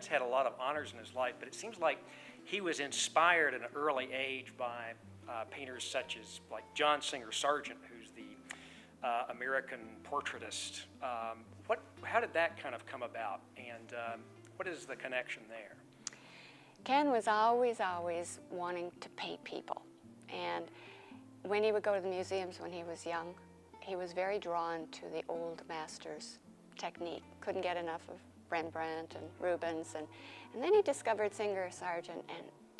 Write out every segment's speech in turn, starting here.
Ken's had a lot of honors in his life, but it seems like he was inspired at an early age by painters such as like John Singer Sargent, who's the American portraitist. How did that kind of come about, and what is the connection there? Ken was always wanting to paint people, and when he would go to the museums when he was young, he was very drawn to the old masters' technique. Couldn't get enough of Rembrandt and Rubens, and then he discovered Singer Sargent,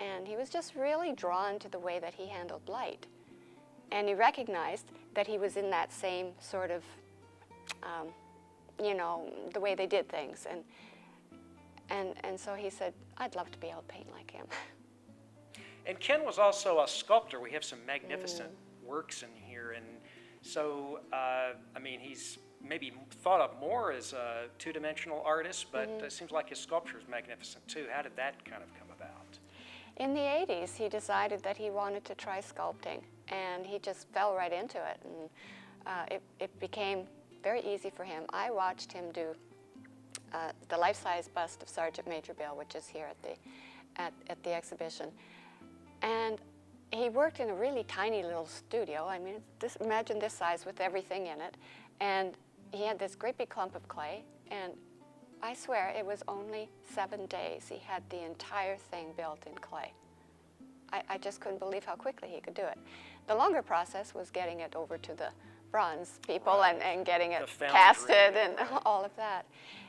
and he was just really drawn to the way that he handled light. And he recognized that he was in that same sort of, you know, the way they did things. And so he said, I'd love to be able to paint like him. And Ken was also a sculptor. We have some magnificent works in here. And so, I mean, he's maybe thought of more as a two-dimensional artist, but it seems like his sculpture is magnificent too. How did that kind of come about? In the 80s, he decided that he wanted to try sculpting, and he just fell right into it. And it became very easy for him. I watched him do the life-size bust of Sergeant Major Bill, which is here at the exhibition. And he worked in a really tiny little studio. I mean, imagine this size with everything in it. And he had this great big clump of clay, and I swear it was only 7 days he had the entire thing built in clay. I just couldn't believe how quickly he could do it. The longer process was getting it over to the bronze people and getting it casted and all of that.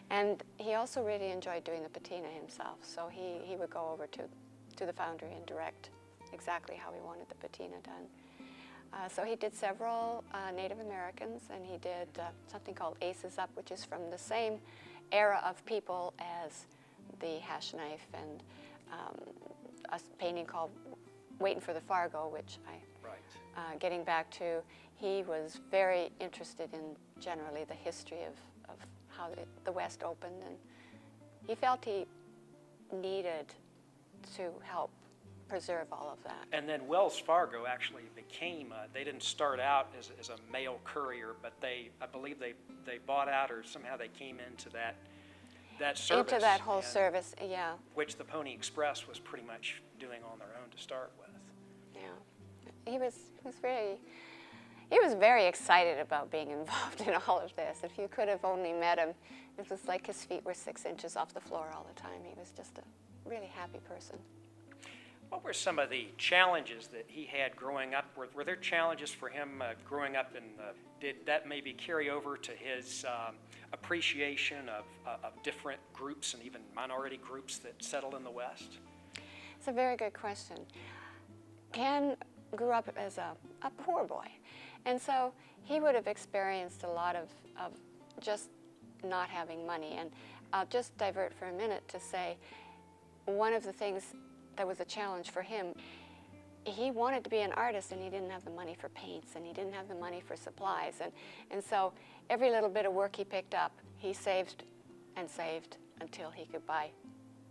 And he also really enjoyed doing the patina himself, so he would go over to the foundry and direct exactly how he wanted the patina done. So he did several Native Americans, and he did something called Aces Up, which is from the same era of people as the Hash Knife, and a painting called Waiting for the Fargo, which getting back to, he was very interested in generally the history of how the West opened, and he felt he needed to help preserve all of that. And then Wells Fargo actually became, they didn't start out as a mail courier, but I believe they bought out, or somehow they came into that service. Into that whole service, yeah. Which the Pony Express was pretty much doing on their own to start with. Yeah, he was very excited about being involved in all of this. If you could have only met him, it was like his feet were 6 inches off the floor all the time. He was just a really happy person. What were some of the challenges that he had growing up? Were there challenges for him growing up, and did that maybe carry over to his appreciation of different groups and even minority groups that settled in the West? It's a very good question. Ken grew up as a poor boy, and so he would have experienced a lot of just not having money. And I'll just divert for a minute to say one of the things that was a challenge for him, he wanted to be an artist, and he didn't have the money for paints, and he didn't have the money for supplies, and so every little bit of work he picked up, he saved and saved until he could buy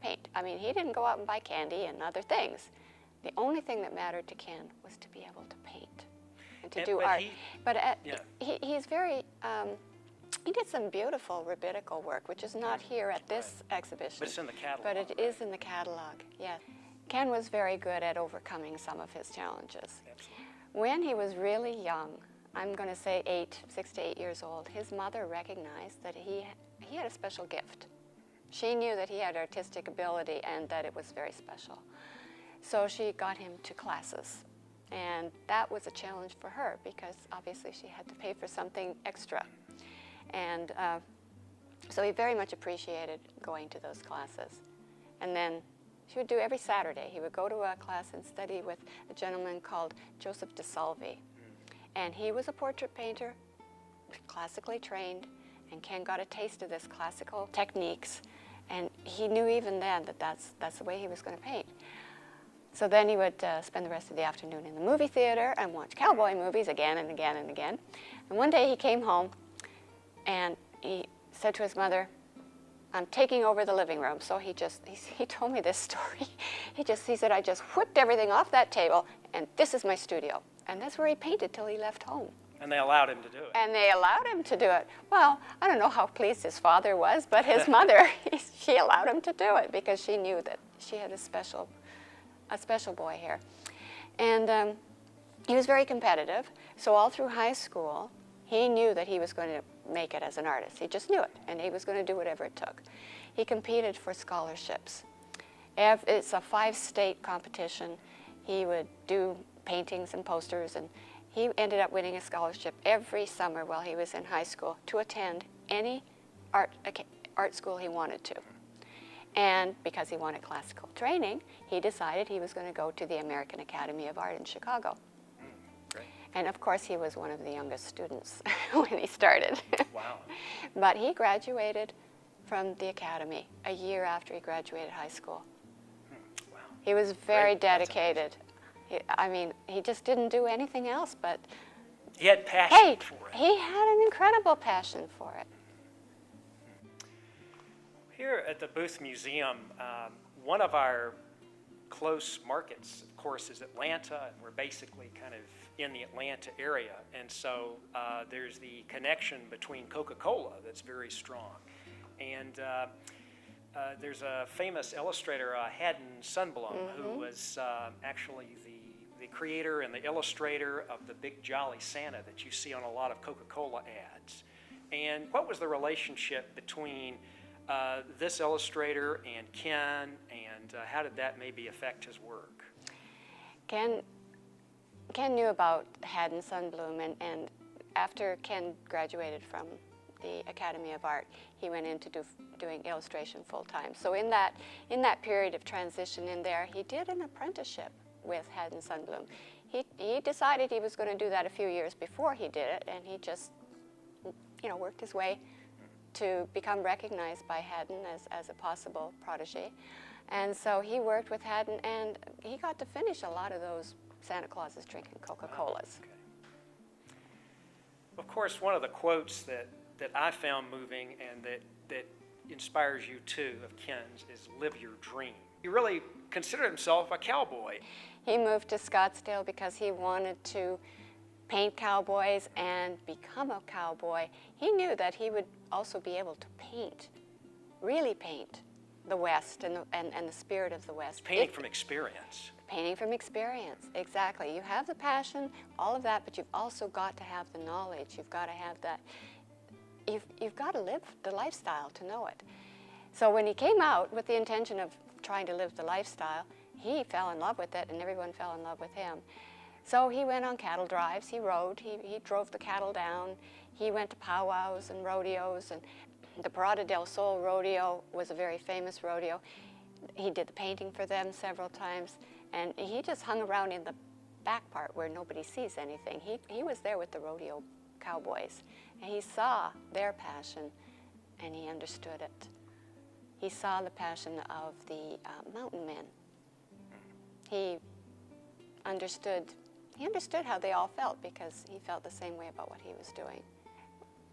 paint. I mean, he didn't go out and buy candy and other things. The only thing that mattered to Ken was to be able to paint and to do art. He's very, he did some beautiful rabbinical work, which is not here at this exhibition. But it's in the catalog. But it is in the catalog, yes. Ken was very good at overcoming some of his challenges. Absolutely. When he was really young, I'm going to say 6 to 8 years old, his mother recognized that he had a special gift. She knew that he had artistic ability and that it was very special. So she got him to classes. And that was a challenge for her because obviously she had to pay for something extra. And so he very much appreciated going to those classes. And then she would do every Saturday. He would go to a class and study with a gentleman called Joseph DeSalvi. And he was a portrait painter, classically trained, and Ken got a taste of this classical techniques. And he knew even then that that's the way he was going to paint. So then he would spend the rest of the afternoon in the movie theater and watch cowboy movies again and again and again. And one day he came home and he said to his mother, I'm taking over the living room. So he told me this story. He said, I just whipped everything off that table, and this is my studio. And that's where he painted till he left home. And they allowed him to do it. And they allowed him to do it. Well, I don't know how pleased his father was, but his mother, she allowed him to do it because she knew that she had a special boy here. And he was very competitive. So all through high school, he knew that he was going to make it as an artist. He just knew it, and he was going to do whatever it took. He competed for scholarships. It's a 5-state competition. He would do paintings and posters, and he ended up winning a scholarship every summer while he was in high school to attend any art school he wanted to. And because he wanted classical training, he decided he was going to go to the American Academy of Art in Chicago. Great. And of course, he was one of the youngest students when he started. Wow. But he graduated from the academy a year after he graduated high school. Wow. He was very Great. That's dedicated. I mean, he just didn't do anything else, but He had passion hey, for it. he had an incredible passion for it. Here at the Booth Museum, one of our close markets, of course, is Atlanta, and we're basically kind of in the Atlanta area. And so there's the connection between Coca-Cola that's very strong. And there's a famous illustrator, Haddon Sundblom, who was actually the creator and the illustrator of the Big Jolly Santa that you see on a lot of Coca-Cola ads. And what was the relationship between this illustrator and Ken, and how did that maybe affect his work? Ken knew about Haddon Sundblom, and after Ken graduated from the Academy of Art, he went into doing illustration full-time. So in that period of transition in there, he did an apprenticeship with Haddon Sundblom. He decided he was going to do that a few years before he did it, and he just, worked his way to become recognized by Haddon as a possible protege. And so he worked with Haddon, and he got to finish a lot of those Santa Clauses drinking Coca-Colas. Okay. Of course, one of the quotes that I found moving and that inspires you too of Ken's is "Live your dream." He really considered himself a cowboy. He moved to Scottsdale because he wanted to paint cowboys and become a cowboy. He knew that he would also be able to paint, really paint the West and the spirit of the West. Painting from experience. Painting from experience, exactly. You have the passion, all of that, but you've also got to have the knowledge. You've got to have that. You've got to live the lifestyle to know it. So when he came out with the intention of trying to live the lifestyle, he fell in love with it, and everyone fell in love with him. So he went on cattle drives, he rode, he drove the cattle down, he went to powwows and rodeos, and the Parada del Sol rodeo was a very famous rodeo. He did the painting for them several times, and he just hung around in the back part where nobody sees anything. He was there with the rodeo cowboys, and he saw their passion, and he understood it. He saw the passion of the mountain men. He understood how they all felt because he felt the same way about what he was doing.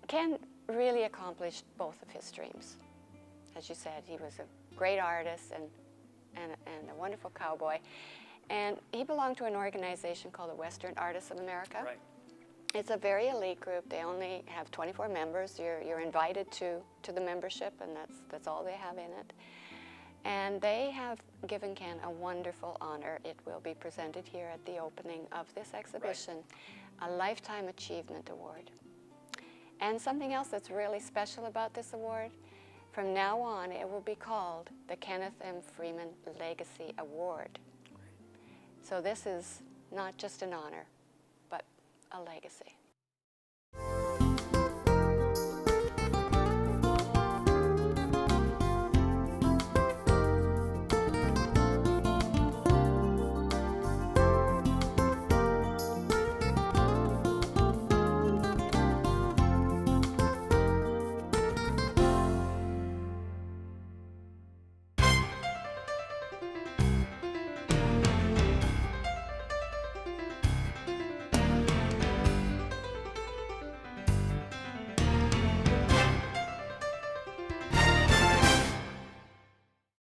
Ken really accomplished both of his dreams. As you said, he was a great artist and a wonderful cowboy. And he belonged to an organization called the Western Artists of America. Right. It's a very elite group. They only have 24 members. You're invited to the membership, and that's all they have in it. And they have given Ken a wonderful honor. It will be presented here at the opening of this exhibition, a Lifetime Achievement Award. And something else that's really special about this award, from now on it will be called the Kenneth M. Freeman Legacy Award. So this is not just an honor, but a legacy.